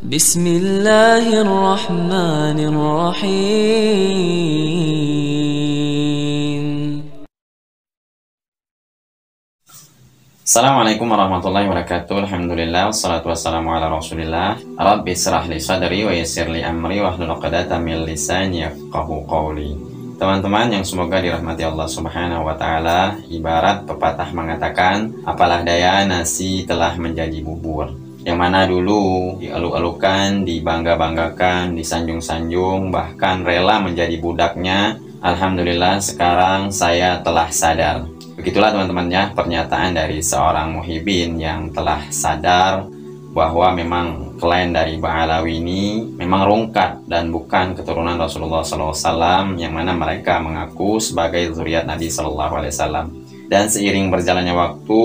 Bismillahirrahmanirrahim. Assalamualaikum warahmatullahi wabarakatuh. Alhamdulillah, wassalatu wassalamu ala rasulillah. Rabbi israh li sadri wa yassir li amri wahlul 'uqdatam min lisani yafqahu qawli. Teman-teman yang semoga dirahmati Allah Subhanahu wa taala, ibarat pepatah mengatakan, apalah daya nasi telah menjadi bubur. Yang mana dulu dielu-elukan, dibangga-banggakan, disanjung-sanjung, bahkan rela menjadi budaknya. Alhamdulillah sekarang saya telah sadar. Begitulah teman-teman ya, pernyataan dari seorang muhibin yang telah sadar bahwa memang klien dari Ba'alawi ini memang rungkat dan bukan keturunan Rasulullah SAW, yang mana mereka mengaku sebagai zuriat Nabi SAW. Dan seiring berjalannya waktu,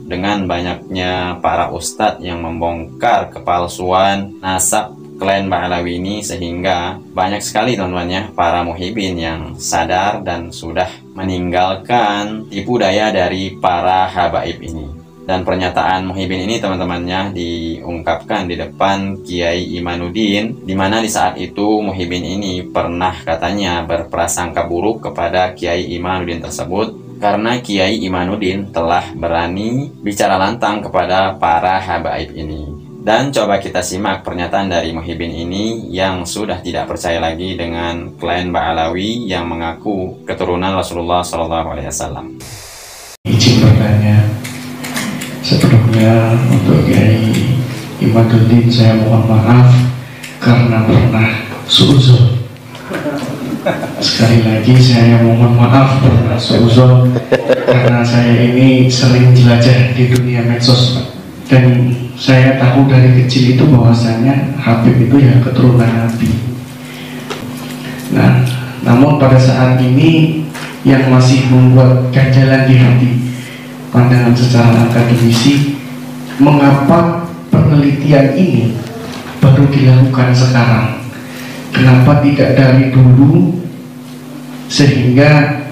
dengan banyaknya para ustadz yang membongkar kepalsuan nasab klien Ba'alawi ini, sehingga banyak sekali teman-teman ya para muhibin yang sadar dan sudah meninggalkan tipu daya dari para habaib ini. Dan pernyataan muhibin ini teman-temannya diungkapkan di depan Kiai Imanuddin, di mana di saat itu muhibin ini pernah katanya berprasangka buruk kepada Kiai Imanuddin tersebut, karena Kiai Imanuddin telah berani bicara lantang kepada para habaib ini. Dan coba kita simak pernyataan dari muhibin ini yang sudah tidak percaya lagi dengan klien Ba'alawi yang mengaku keturunan Rasulullah SAW. Izin bertanya, sebelumnya untuk Kiai Imanuddin saya mohon maaf karena pernah suuzon. Sekali lagi saya mohon maaf pernah suuzon karena saya ini sering jelajah di dunia medsos, dan saya tahu dari kecil itu bahwasanya Habib itu ya keturunan Nabi. Nah, namun pada saat ini yang masih membuat ganjalan di hati, pandangan secara akademisi, mengapa penelitian ini baru dilakukan sekarang? Kenapa tidak dari dulu, sehingga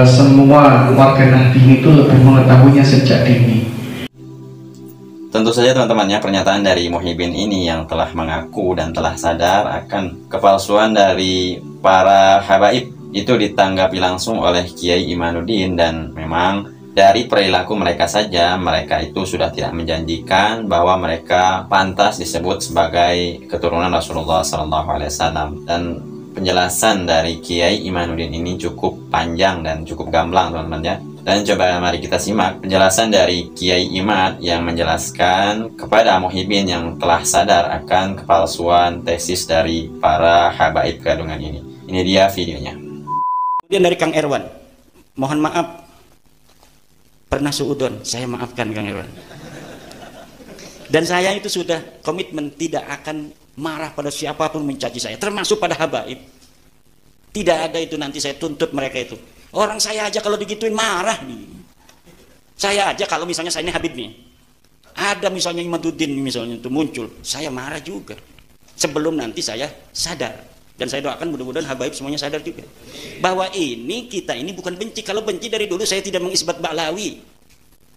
semua warga Nahdien itu lebih mengetahuinya sejak dini? Tentu saja teman-teman ya, pernyataan dari muhibin ini yang telah mengaku dan telah sadar akan kepalsuan dari para habaib itu ditanggapi langsung oleh Kiai Imanuddin. Dan memang dari perilaku mereka saja, mereka itu sudah tidak menjanjikan bahwa mereka pantas disebut sebagai keturunan Rasulullah SAW. Dan penjelasan dari Kiai Imanuddin ini cukup panjang dan cukup gamblang teman-teman ya. Dan coba mari kita simak penjelasan dari Kiai Imad yang menjelaskan kepada muhibin yang telah sadar akan kepalsuan tesis dari para habaib gadungan ini. Ini dia videonya. Kemudian dari Kang Erwan, mohon maaf pernah suudon, saya maafkan Kang Erwan. Dan saya itu sudah komitmen tidak akan marah pada siapapun mencaci saya, termasuk pada habaib. Tidak ada itu nanti saya tuntut mereka itu. Orang saya aja kalau digituin marah nih. Saya aja kalau misalnya saya ini Habib nih, ada misalnya Imaduddin misalnya itu muncul, saya marah juga. Sebelum nanti saya sadar. Dan saya doakan mudah-mudahan habaib semuanya sadar juga bahwa ini kita ini bukan benci. Kalau benci dari dulu saya tidak mengisbat Ba'alawi.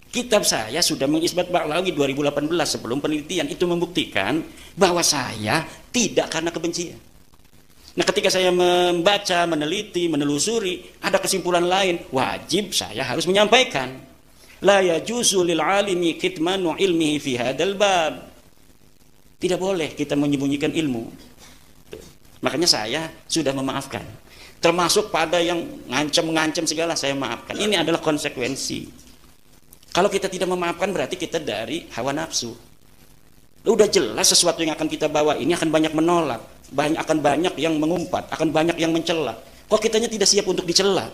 Kitab saya sudah mengisbat Ba'alawi 2018 sebelum penelitian, itu membuktikan bahwa saya tidak karena kebencian. Nah, ketika saya membaca, meneliti, menelusuri, ada kesimpulan lain, wajib saya harus menyampaikan. La yajuzu lil alimi kitmanu ilmihi fi hadzal bab. Tidak boleh kita menyembunyikan ilmu. Makanya saya sudah memaafkan. Termasuk pada yang ngancam-ngancam segala saya maafkan. Ini adalah konsekuensi. Kalau kita tidak memaafkan berarti kita dari hawa nafsu. Udah jelas sesuatu yang akan kita bawa ini akan banyak menolak, akan banyak yang mengumpat, akan banyak yang mencela. Kok kitanya tidak siap untuk dicela?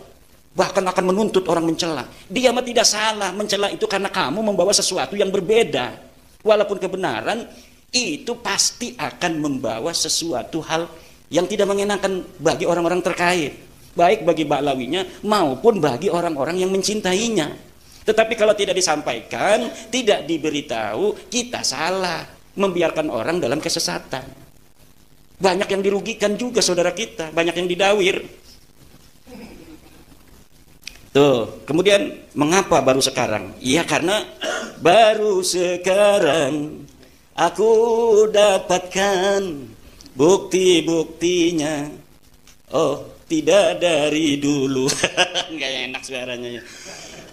Bahkan akan menuntut orang mencela. Dia mah tidak salah, mencela itu karena kamu membawa sesuatu yang berbeda. Walaupun kebenaran itu pasti akan membawa sesuatu hal yang tidak mengenakan bagi orang-orang terkait, baik bagi Ba'alawinya maupun bagi orang-orang yang mencintainya. Tetapi kalau tidak disampaikan, tidak diberitahu, kita salah, membiarkan orang dalam kesesatan. Banyak yang dirugikan juga saudara kita, banyak yang didawir. Tuh, kemudian mengapa baru sekarang? Iya, karena baru sekarang Aku dapatkan bukti-buktinya. Oh, tidak dari dulu. Nggak enak suaranya ya.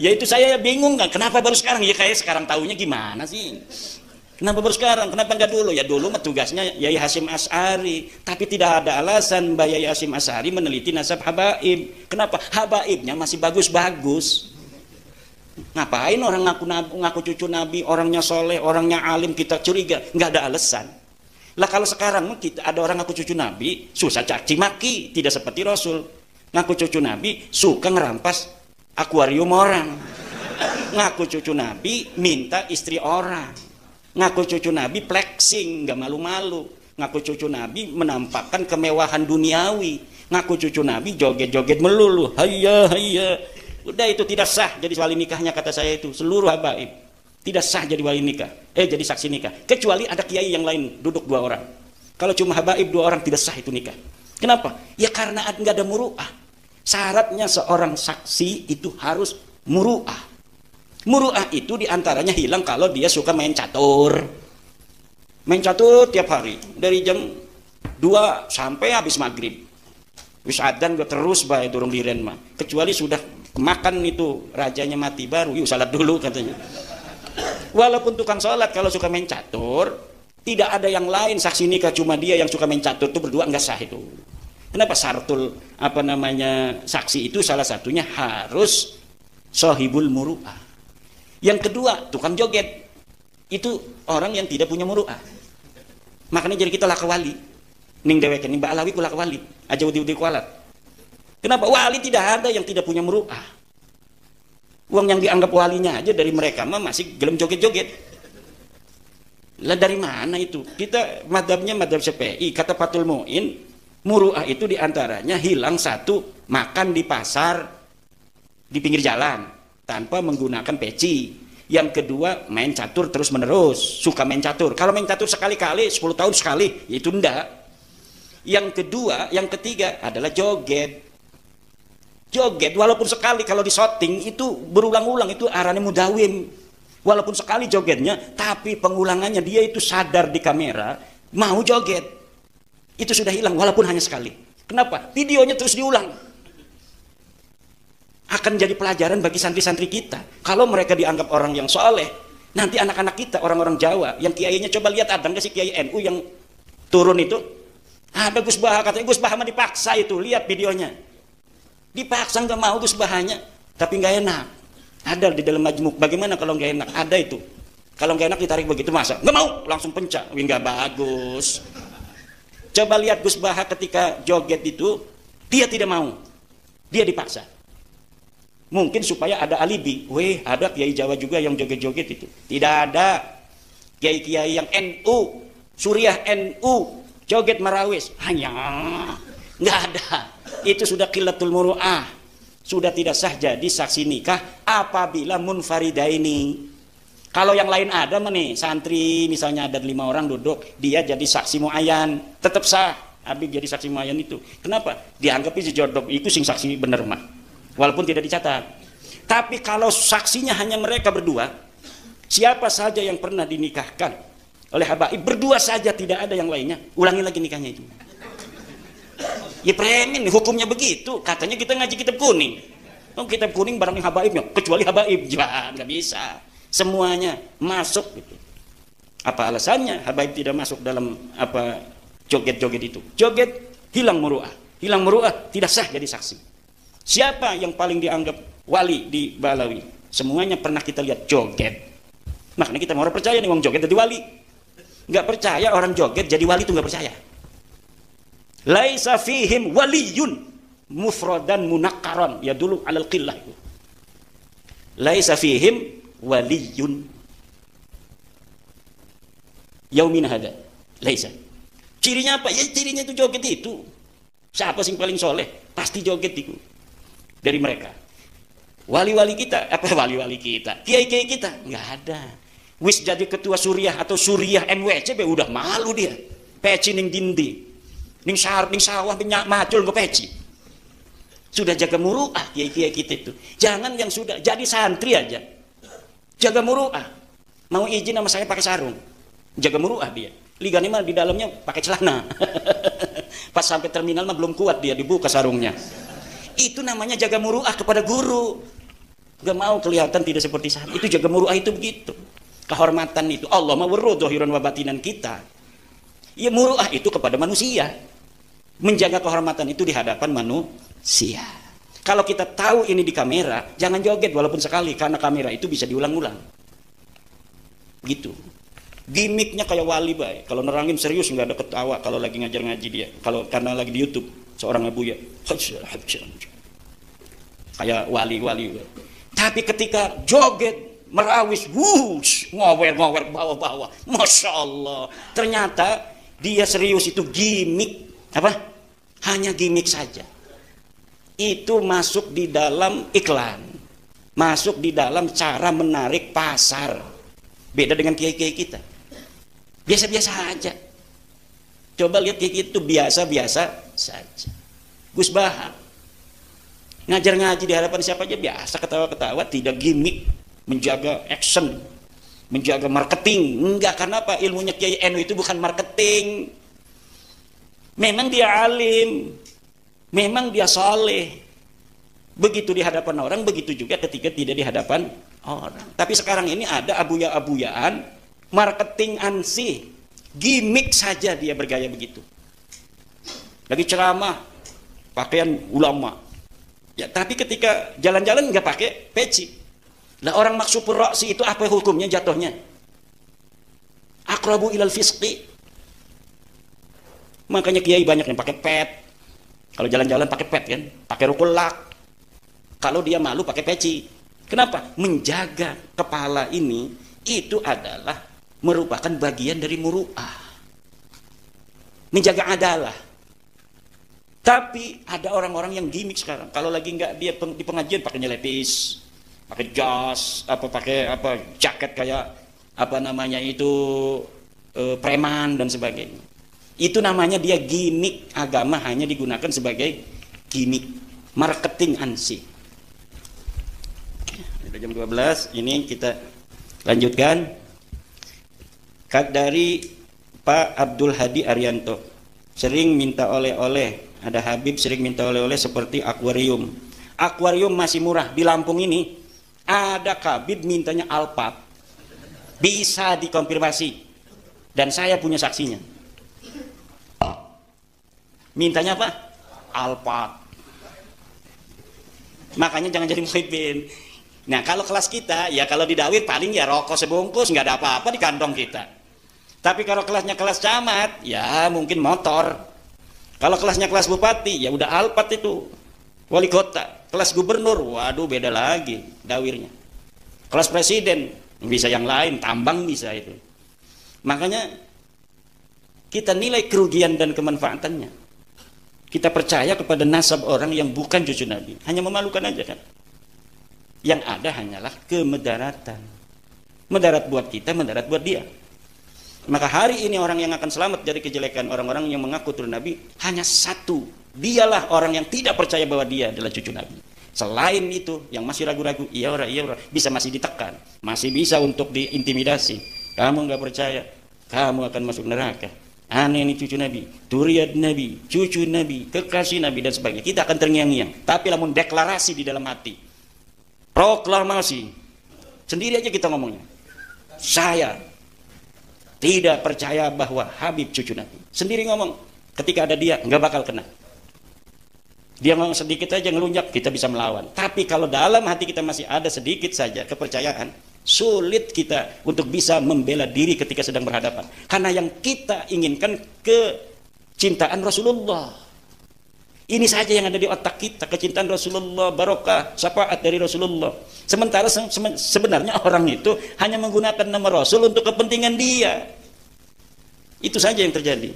Ya itu saya bingung kan, kenapa baru sekarang? Ya kayak sekarang tahunya gimana sih? Kenapa baru sekarang? Kenapa nggak dulu? Ya dulu mah tugasnya Yai Hasyim Asy'ari. Tapi tidak ada alasan Mbak Yai Hasyim Asy'ari meneliti nasab habaib. Kenapa? Habaibnya masih bagus-bagus. Ngapain orang ngaku cucu Nabi, orangnya soleh, orangnya alim, kita curiga? Nggak ada alasan. Lah kalau sekarang kita ada orang ngaku cucu Nabi, susah caci maki, tidak seperti Rasul. Ngaku cucu Nabi, suka ngerampas akuarium orang. Ngaku cucu Nabi, minta istri orang. Ngaku cucu Nabi flexing, nggak malu-malu. Ngaku cucu Nabi menampakkan kemewahan duniawi. Ngaku cucu Nabi joget-joget melulu. Hayya, hayya. Udah itu tidak sah jadi wali nikahnya, kata saya itu. Seluruh habaib tidak sah jadi wali nikah. Jadi saksi nikah. Kecuali ada kiai yang lain duduk 2 orang. Kalau cuma habaib 2 orang tidak sah itu nikah. Kenapa? Ya karena nggak ada muru'ah. Syaratnya seorang saksi itu harus muru'ah. Muru'ah itu diantaranya hilang kalau dia suka main catur. Main catur tiap hari dari jam 2 sampai habis maghrib. Wis adzan gue terus bae durung diren mah. Kecuali sudah makan itu rajanya mati baru, yuk salat dulu katanya. Walaupun tukang salat kalau suka main catur, tidak ada yang lain saksi nikah, cuma dia yang suka main catur itu berdua nggak sah itu. Kenapa? Syartul saksi itu salah satunya harus sohibul muru'ah. Yang kedua, tukang joget. Itu orang yang tidak punya muru'ah. Makanya jadi kita laka wali. Ning dewek ning Mbak Alawi ku laka wali. Aja udi-udi kualat. Kenapa? Wali tidak ada yang tidak punya muru'ah. Uang yang dianggap walinya aja dari mereka mah masih gelem joget-joget. Lah dari mana itu? Kita madhabnya madhab Syafi'i. Kata Fathul Mu'in, muru'ah itu diantaranya hilang satu, makan di pasar, di pinggir jalan tanpa menggunakan peci. Yang kedua, main catur terus menerus, suka main catur. Kalau main catur sekali-kali 10 tahun sekali, itu enggak. Yang kedua, yang ketiga adalah joget. Joget walaupun sekali, kalau di shooting itu berulang-ulang, itu arane mudawim. Walaupun sekali jogetnya, tapi pengulangannya dia itu sadar di kamera mau joget. Itu sudah hilang walaupun hanya sekali. Kenapa? Videonya terus diulang. Akan jadi pelajaran bagi santri-santri kita. Kalau mereka dianggap orang yang soleh, nanti anak-anak kita, orang-orang Jawa, yang kiainya, coba lihat ada nggak sih kiai NU yang turun itu? Ada Gus Baha, katanya Gus Baha mah dipaksa itu, lihat videonya. Dipaksa nggak mau Gus Bahanya, tapi nggak enak. Ada di dalam majmuk. Bagaimana kalau nggak enak? Ada itu. Kalau nggak enak ditarik begitu, masa? Nggak mau, langsung pencak. Wih, nggak bagus. Coba lihat Gus Baha ketika joget itu, dia tidak mau. Dia dipaksa. Mungkin supaya ada alibi. Weh, ada kiai Jawa juga yang joget-joget itu. Tidak ada. Kiai-kiai yang NU, Suriah NU, joget marawis. Hanya nggak ada. Itu sudah qillatul muru'ah. Sudah tidak sah jadi saksi nikah apabila munfaridaini. Kalau yang lain ada nih, santri misalnya ada 5 orang duduk, dia jadi saksi muayyan, tetap sah. Habib jadi saksi muayyan itu. Kenapa? Dianggap si jodoh itu sing saksi bener mah. Walaupun tidak dicatat. Tapi kalau saksinya hanya mereka berdua, siapa saja yang pernah dinikahkan oleh habaib berdua saja, tidak ada yang lainnya, ulangi lagi nikahnya itu. Ya premin, hukumnya begitu. Katanya kita ngaji kitab kuning. Oh, kitab kuning barang yang habaibnya, kecuali habaib. Ya, nggak bisa. Semuanya masuk gitu. Apa alasannya habaib tidak masuk dalam joget-joget itu? Joget hilang muru'ah. Hilang muru'ah tidak sah jadi saksi. Siapa yang paling dianggap wali di Balawi? Semuanya pernah kita lihat joget. Makanya kita mau percaya nih orang joget jadi wali. Nggak percaya orang joget jadi wali itu nggak percaya. Laisa fihim waliyun mufradan munakkaran ya dulu alal qillah. Laisa fihim waliyun yaumin hada. Laisa. Cirinya apa? Ya cirinya itu joget itu. Siapa sih paling soleh? Pasti joget itu. Dari mereka. Wali-wali kita, wali-wali kita, kiai-kiai kita, nggak ada. Wis jadi ketua Suriah atau Suriah MWC, udah malu dia. Peci ning dindi, ning sawah, ning macul nggak peci. Sudah jaga muru'ah kiai-kiai kita itu. Jangan yang sudah jadi santri aja, jaga muru'ah. Mau izin sama saya pakai sarung, jaga muruah dia. Ligani mah di dalamnya pakai celana. Pas sampai terminal mah belum kuat dia, dibuka sarungnya. Itu namanya jaga muruah kepada guru. Gak mau kelihatan tidak seperti sahabat. Itu jaga muruah itu begitu. Kehormatan itu. Allah ma warru dhahiran wa batinan kita. Ya muruah itu kepada manusia. Menjaga kehormatan itu di hadapan manusia. Kalau kita tahu ini di kamera, jangan joget walaupun sekali, karena kamera itu bisa diulang-ulang. Gitu. Gimiknya kayak wali baik. Kalau nerangin serius nggak ada ketawa. Kalau lagi ngajar ngaji dia. Kalau karena lagi di YouTube seorang abuya, kayak wali-wali. Tapi ketika joget, merawis, wush, ngower-ngower bawah-bawah, masya Allah. Ternyata dia serius, itu gimik. Apa? Hanya gimik saja. Itu masuk di dalam iklan, masuk di dalam cara menarik pasar. Beda dengan kiai-kiai kita. Biasa-biasa aja. Coba lihat kiai itu biasa-biasa saja. Gus Bahar ngajar ngaji di hadapan siapa aja biasa, ketawa-ketawa, tidak gimmick, menjaga action, menjaga marketing. Enggak, karena apa? Ilmunya Kiai NU itu bukan marketing. Memang dia alim, memang dia soleh. Begitu di hadapan orang, begitu juga ketika tidak di hadapan orang. Tapi sekarang ini ada abuya-abuyaan, marketing ansih, gimmick saja dia bergaya begitu. Lagi ceramah, pakaian ulama. Ya, tapi ketika jalan-jalan nggak pakai peci. Lah orang maksupur roksi itu apa hukumnya jatuhnya? Aqrabu ilal fisqi. Makanya kiai banyak yang pakai pet. Kalau jalan-jalan pakai pet kan, pakai rukul lak. Kalau dia malu pakai peci. Kenapa? Menjaga kepala ini itu adalah merupakan bagian dari muru'ah. Menjaga adalah. Tapi ada orang-orang yang gimmick sekarang. Kalau lagi nggak dia di pengajian pakai nyelepis, pakai jas, pakai jaket kayak apa namanya itu preman dan sebagainya. Itu namanya dia gimmick. Agama hanya digunakan sebagai gimmick, marketing ansih. Sudah jam 12, ini kita lanjutkan. Dari Pak Abdul Hadi Arianto, sering minta oleh-oleh. Ada Habib sering minta oleh-oleh seperti akuarium. Akuarium masih murah. Di Lampung ini ada Habib mintanya Alphard. Bisa dikonfirmasi. Dan saya punya saksinya. Mintanya apa? Alphard. Makanya jangan jadi muhibin. Nah kalau kelas kita, ya kalau di Dawir paling ya rokok sebungkus, nggak ada apa-apa di kantong kita. Tapi kalau kelasnya kelas camat, ya mungkin motor. Kalau kelasnya kelas bupati, ya udah Alphard itu. Wali kota. Kelas gubernur, waduh beda lagi dawirnya. Kelas presiden, bisa yang lain, tambang bisa itu. Makanya kita nilai kerugian dan kemanfaatannya. Kita percaya kepada nasab orang yang bukan cucu Nabi. Hanya memalukan aja kan. Yang ada hanyalah kemedaratan. Mendarat buat kita, mendarat buat dia. Maka hari ini orang yang akan selamat dari kejelekan orang-orang yang mengaku turun Nabi hanya satu. Dialah orang yang tidak percaya bahwa dia adalah cucu Nabi. Selain itu, yang masih ragu-ragu, iya ora, bisa masih ditekan, masih bisa untuk diintimidasi. Kamu nggak percaya, kamu akan masuk neraka. Aneh ini cucu Nabi, turiat Nabi, cucu Nabi, kekasih Nabi dan sebagainya. Kita akan terngiang-ngiang. Tapi lamun deklarasi di dalam hati, proklamasi, sendiri aja kita ngomongnya. Saya tidak percaya bahwa Habib cucu Nabi. Sendiri ngomong, ketika ada dia, nggak bakal kena. Dia ngomong sedikit aja ngelunjak, kita bisa melawan. Tapi kalau dalam hati kita masih ada sedikit saja kepercayaan, sulit kita untuk bisa membela diri ketika sedang berhadapan. Karena yang kita inginkan kecintaan Rasulullah. Ini saja yang ada di otak kita, kecintaan Rasulullah, barokah, syafaat dari Rasulullah. Sementara sebenarnya orang itu hanya menggunakan nama Rasul untuk kepentingan dia. Itu saja yang terjadi.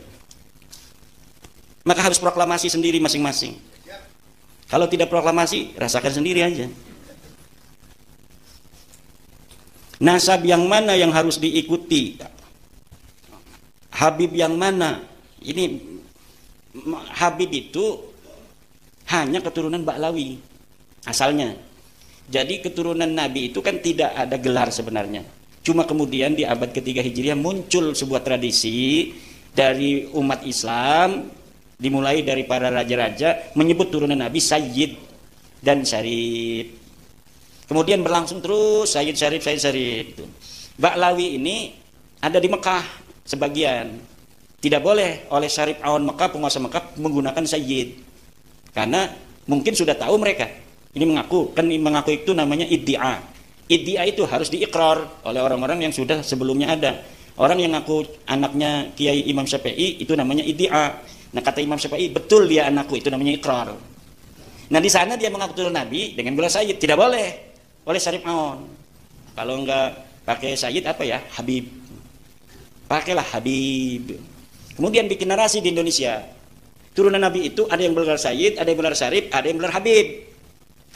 Maka harus proklamasi sendiri masing-masing. Kalau tidak proklamasi, rasakan sendiri aja. Nasab yang mana yang harus diikuti? Habib yang mana? Ini Habib itu hanya keturunan Ba'lawi asalnya. Jadi keturunan Nabi itu kan tidak ada gelar sebenarnya. Cuma kemudian di abad ketiga Hijriah muncul sebuah tradisi dari umat Islam, dimulai dari para raja-raja menyebut turunan Nabi Sayyid dan Syarif. Kemudian berlangsung terus Sayyid Syarif, Sayyid Syarif. Ba'lawi ini ada di Mekah sebagian. Tidak boleh oleh Syarif Awan Mekah, penguasa Mekah, menggunakan Sayyid. Karena mungkin sudah tahu mereka. Ini mengaku, kan mengaku itu namanya iddia. Iddia itu harus diikrar oleh orang-orang yang sudah sebelumnya ada. Orang yang ngaku anaknya Kiai Imam Syafi'i itu namanya iddia. Nah kata Imam Syafi'i, betul dia anakku, itu namanya ikrar. Nah di sana dia mengaku turun Nabi dengan gelar Sayyid. Tidak boleh oleh Syarif Awan. Kalau enggak pakai Sayyid apa ya? Habib. Pakailah Habib. Kemudian bikin narasi di Indonesia. Turunan Nabi itu ada yang bergelar Sayyid, ada yang bergelar Syarif, ada yang bergelar Habib.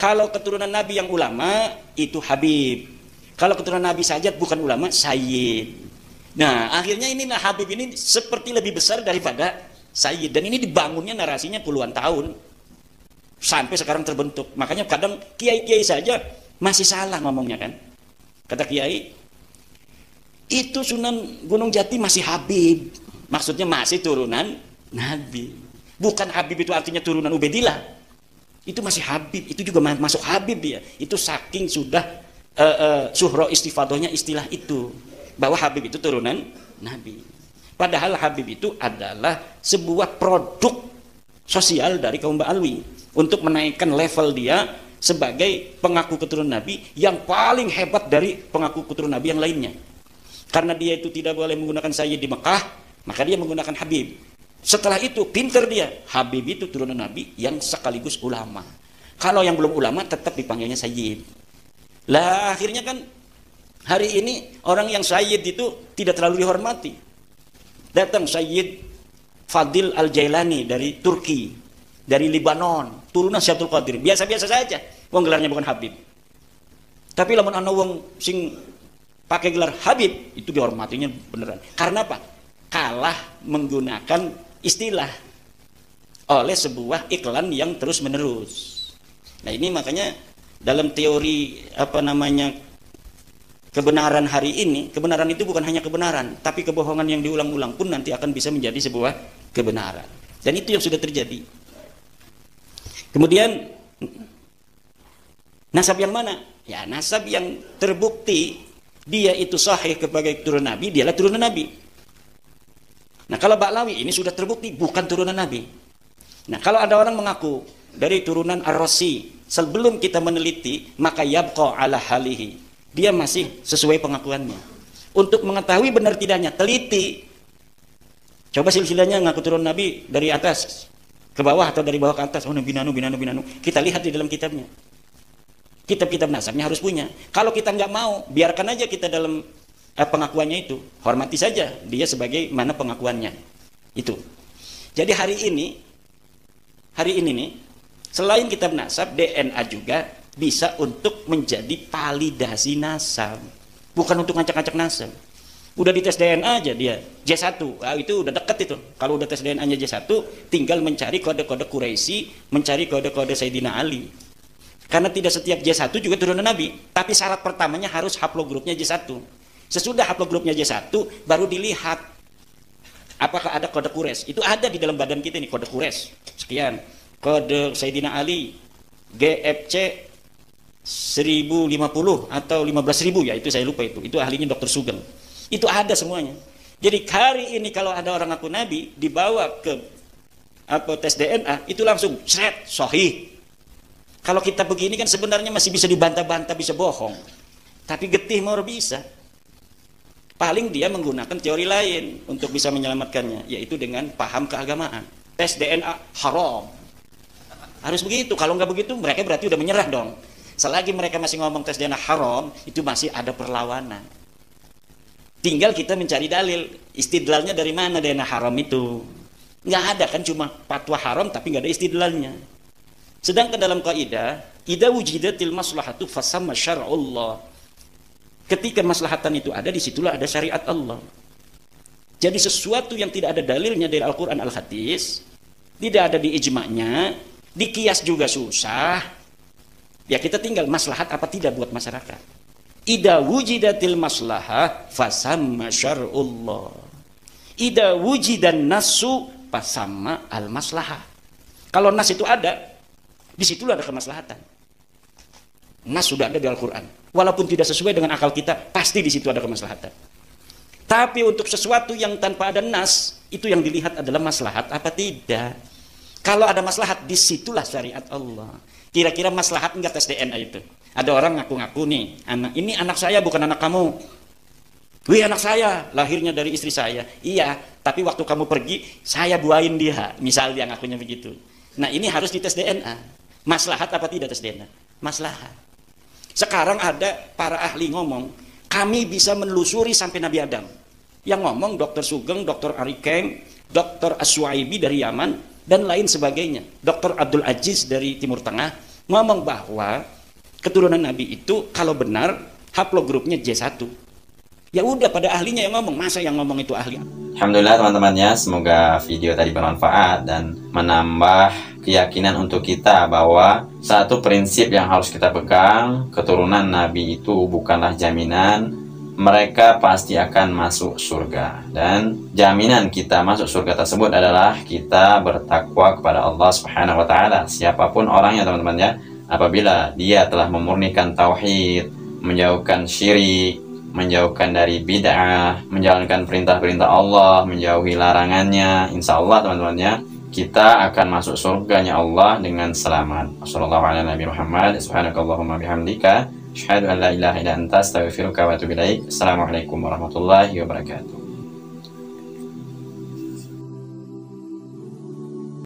Kalau keturunan Nabi yang ulama itu Habib. Kalau keturunan Nabi sajat bukan ulama, Sayyid. Nah akhirnya inilah Habib ini seperti lebih besar daripada Sayyid. Dan ini dibangunnya narasinya puluhan tahun sampai sekarang terbentuk. Makanya kadang kiai-kiai saja masih salah ngomongnya kan. Kata kiai, itu Sunan Gunung Jati masih Habib. Maksudnya masih turunan Nabi. Bukan Habib itu artinya turunan Ubaidillah. Itu masih Habib, itu juga masuk Habib dia. Itu saking sudah suhro istifadohnya istilah itu, bahwa Habib itu turunan Nabi. Padahal Habib itu adalah sebuah produk sosial dari kaum Ba'alwi untuk menaikkan level dia sebagai pengaku keturunan Nabi yang paling hebat dari pengaku keturunan Nabi yang lainnya. Karena dia itu tidak boleh menggunakan Sayyid di Mekah, maka dia menggunakan Habib. Setelah itu pinter dia, Habib itu turunan Nabi yang sekaligus ulama. Kalau yang belum ulama tetap dipanggilnya Sayyid. Lah akhirnya kan hari ini orang yang Sayyid itu tidak terlalu dihormati. Datang Sayyid Fadil Al-Jailani dari Turki, dari Libanon, turunan Syaikhul Qadir. Biasa-biasa saja, wong gelarnya bukan Habib. Tapi lamun ana wong sing pakai gelar Habib itu dihormatinya beneran. Karena apa? Kalah menggunakan istilah oleh sebuah iklan yang terus menerus. Nah ini makanya dalam teori kebenaran hari ini, kebenaran itu bukan hanya kebenaran, tapi kebohongan yang diulang-ulang pun nanti akan bisa menjadi sebuah kebenaran. Dan itu yang sudah terjadi. Kemudian nasab yang mana? Ya nasab yang terbukti dia itu sahih sebagai turunan Nabi, dialah turunan Nabi. Nah kalau Ba'lawi ini sudah terbukti bukan turunan Nabi. Nah kalau ada orang mengaku dari turunan Ar-Rasi, sebelum kita meneliti maka yabqa ala halihi, dia masih sesuai pengakuannya. Untuk mengetahui benar tidaknya, teliti. Coba silsilahnya ngaku turun Nabi dari atas ke bawah atau dari bawah ke atas. Oh binanu. Kita lihat di dalam kitabnya. Kitab-kitab nasabnya harus punya. Kalau kita nggak mau, biarkan aja kita dalam pengakuannya itu, hormati saja dia sebagai mana pengakuannya itu. Jadi hari ini nih, selain kitab nasab, DNA juga bisa untuk menjadi validasi nasab, bukan untuk ngacak-ngacak nasab. Udah dites DNA aja dia J1, itu udah deket itu. Kalau udah tes DNA nya J1, tinggal mencari kode-kode Quraisy, mencari kode-kode Sayyidina Ali. Karena tidak setiap J1 juga turunan Nabi, tapi syarat pertamanya harus haplogrupnya J1. Sesudah haplogrupnya J1 baru dilihat apakah ada kode Quraisy. Itu ada di dalam badan kita ini kode Quraisy. Sekian. Kode Sayyidina Ali GFC 1050 atau 15.000 ya, itu saya lupa itu. Itu ahlinya Dr. Sugeng. Itu ada semuanya. Jadi hari ini kalau ada orang ngaku Nabi dibawa ke tes DNA itu langsung seret sahih. Kalau kita begini kan sebenarnya masih bisa dibantah-bantah, bisa bohong. Tapi getih mau bisa. Paling dia menggunakan teori lain untuk bisa menyelamatkannya, yaitu dengan paham keagamaan. Tes DNA haram. Harus begitu. Kalau nggak begitu, mereka berarti udah menyerah dong. Selagi mereka masih ngomong tes DNA haram, itu masih ada perlawanan. Tinggal kita mencari dalil. Istidlalnya dari mana DNA haram itu? Nggak ada kan, cuma fatwa haram tapi nggak ada istidlalnya. Sedangkan dalam kaidah, idza wujidatil maslahatu fasamma syar'ullah. Ketika maslahatan itu ada, disitulah ada syariat Allah. Jadi sesuatu yang tidak ada dalilnya dari Al-Quran Al-Hadis, tidak ada di ijma'nya, di qiyas juga susah, ya kita tinggal maslahat apa tidak buat masyarakat. Idza wujidatil maslahah fasamma syar'ullah. Idza wujidan nasu fasamma al maslahah. Kalau nas itu ada, di situ ada kemaslahatan. Nas sudah ada di Al-Qur'an. Walaupun tidak sesuai dengan akal kita, pasti di situ ada kemaslahatan. Tapi untuk sesuatu yang tanpa ada nas, itu yang dilihat adalah maslahat apa tidak. Kalau ada maslahat, disitulah syariat Allah. Kira-kira maslahat enggak tes DNA itu? Ada orang ngaku-ngaku nih, ini anak saya bukan anak kamu. Wih, anak saya, lahirnya dari istri saya. Iya, tapi waktu kamu pergi, saya buain dia. Misal dia ngakunya begitu. Nah, ini harus dites DNA. Maslahat apa tidak tes DNA? Maslahat. Sekarang ada para ahli ngomong, kami bisa menelusuri sampai Nabi Adam. Yang ngomong Dr. Sugeng, Dr. Ari Keng, Dr. Aswaibi dari Yaman, dan lain sebagainya. Dr. Abdul Aziz dari Timur Tengah ngomong bahwa keturunan Nabi itu kalau benar haplogrupnya J1. Ya udah, pada ahlinya yang ngomong, masa yang ngomong itu ahli? Alhamdulillah teman-temannya, semoga video tadi bermanfaat dan menambah keyakinan untuk kita bahwa satu prinsip yang harus kita pegang, keturunan Nabi itu bukanlah jaminan mereka pasti akan masuk surga, dan jaminan kita masuk surga tersebut adalah kita bertakwa kepada Allah Subhanahu wa taala. Siapapun orangnya teman-teman ya, apabila dia telah memurnikan tauhid, menjauhkan syirik, menjauhkan dari bid'ah, menjalankan perintah-perintah Allah, menjauhi larangannya, insya Allah teman-teman ya, kita akan masuk surganya Allah dengan selamat. Subhanakallahumma bihamdika, asyhadu an la ilaha illa anta, astaghfiruka wa atubu ilaik. Assalamualaikum warahmatullahi wabarakatuh.